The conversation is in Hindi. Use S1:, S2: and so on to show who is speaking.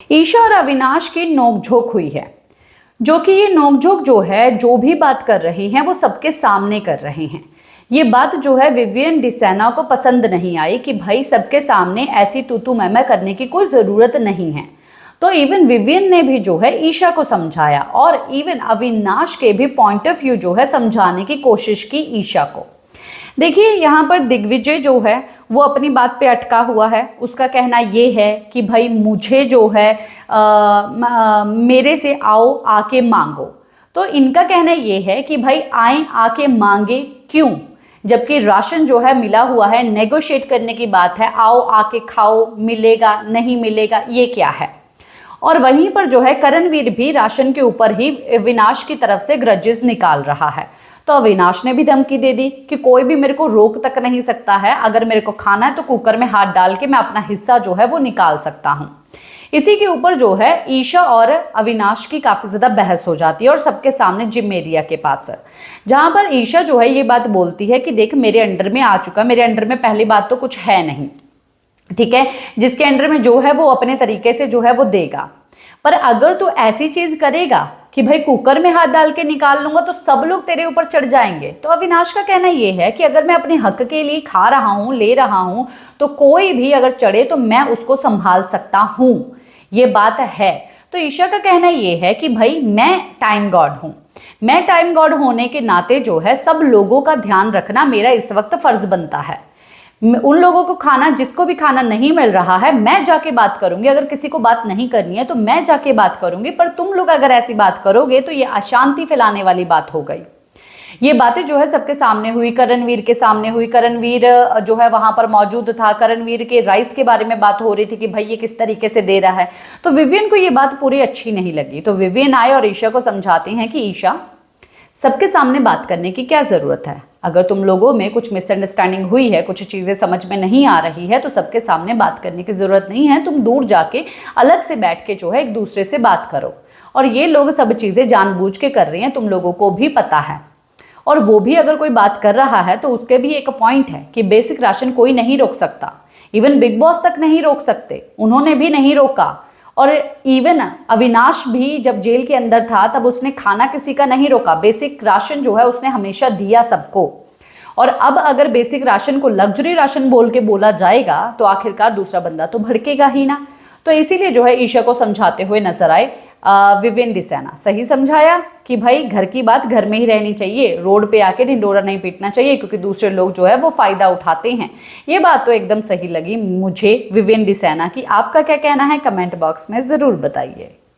S1: ईशा और अविनाश की नोकझोंक हुई है, जो कि ये नोकझोंक जो है, जो भी बात कर रहे हैं वो सबके सामने कर रहे हैं। ये बात जो है विवियन डिसेना को पसंद नहीं आई कि भाई सबके सामने ऐसी तू मैं करने की कोई ज़रूरत नहीं है। तो इवन विवियन ने भी जो है ईशा को समझाया और इवन अविनाश के भी पॉइंट ऑफ व्यू जो है समझाने की कोशिश की ईशा को। देखिए यहाँ पर दिग्विजय जो है वो अपनी बात पे अटका हुआ है। उसका कहना ये है कि भाई मुझे जो है मेरे से आओ आके मांगो। तो इनका कहना ये है कि भाई आए आके मांगे क्यों, जबकि राशन जो है मिला हुआ है, नेगोशिएट करने की बात है, आओ आके खाओ, मिलेगा नहीं मिलेगा ये क्या है। और वहीं पर जो है करणवीर भी राशन के ऊपर ही अविनाश की तरफ से ग्रजेस निकाल रहा है। तो अविनाश ने भी धमकी दे दी कि कोई भी मेरे को रोक तक नहीं सकता है, अगर मेरे को खाना है तो कुकर में हाथ डाल के मैं अपना हिस्सा जो है वो निकाल सकता हूँ। इसी के ऊपर जो है ईशा और अविनाश की काफी ज्यादा बहस हो जाती है और सबके सामने जिम एरिया के पास, जहां पर ईशा जो है ये बात बोलती है कि देख मेरे अंडर में आ चुका, मेरे अंडर में पहली बात तो कुछ है नहीं, ठीक है, जिसके अंडर में जो है वो अपने तरीके से जो है वो देगा। पर अगर तू ऐसी चीज करेगा कि भाई कुकर में हाथ डाल के निकाल लूंगा तो सब लोग तेरे ऊपर चढ़ जाएंगे। तो अविनाश का कहना यह है कि अगर मैं अपने हक के लिए खा रहा हूं, ले रहा हूं, तो कोई भी अगर चढ़े तो मैं उसको संभाल सकता हूं, ये बात है। तो ईशा का कहना यह है कि भाई मैं टाइम गॉड हूं, मैं टाइम गॉड होने के नाते जो है सब लोगों का ध्यान रखना मेरा इस वक्त फर्ज बनता है। उन लोगों को खाना, जिसको भी खाना नहीं मिल रहा है, मैं जाके बात करूंगी। अगर किसी को बात नहीं करनी है तो मैं जाके बात करूंगी, पर तुम लोग अगर ऐसी बात करोगे तो ये अशांति फैलाने वाली बात हो गई। ये बातें जो है सबके सामने हुई, करणवीर के सामने हुई। करणवीर जो है वहां पर मौजूद था। करणवीर के राइस के बारे में बात हो रही थी कि भाई ये किस तरीके से दे रहा है। तो विवियन को ये बात पूरी अच्छी नहीं लगी। तो विवियन आए और ईशा को समझाते हैं कि ईशा, सबके सामने बात करने की क्या जरूरत है, अगर तुम लोगों में कुछ मिसअंडरस्टैंडिंग हुई है, कुछ चीज़ें समझ में नहीं आ रही है, तो सबके सामने बात करने की ज़रूरत नहीं है। तुम दूर जाके अलग से बैठ के जो है एक दूसरे से बात करो। और ये लोग सब चीज़ें जानबूझ के कर रहे हैं, तुम लोगों को भी पता है। और वो भी अगर कोई बात कर रहा है तो उसके भी एक पॉइंट है कि बेसिक राशन कोई नहीं रोक सकता, इवन बिग बॉस तक नहीं रोक सकते, उन्होंने भी नहीं रोका। और इवन अविनाश भी जब जेल के अंदर था तब उसने खाना किसी का नहीं रोका, बेसिक राशन जो है उसने हमेशा दिया सबको। और अब अगर बेसिक राशन को लग्जरी राशन बोल के बोला जाएगा तो आखिरकार दूसरा बंदा तो भड़केगा ही ना। तो इसीलिए जो है ईशा को समझाते हुए नजर आए विवियन डिसेना। सही समझाया कि भाई घर की बात घर में ही रहनी चाहिए, रोड पे आके ढिंडोरा नहीं पीटना चाहिए, क्योंकि दूसरे लोग जो है वो फायदा उठाते हैं। ये बात तो एकदम सही लगी मुझे विवियन डिसेना की। आपका क्या कहना है कमेंट बॉक्स में ज़रूर बताइए।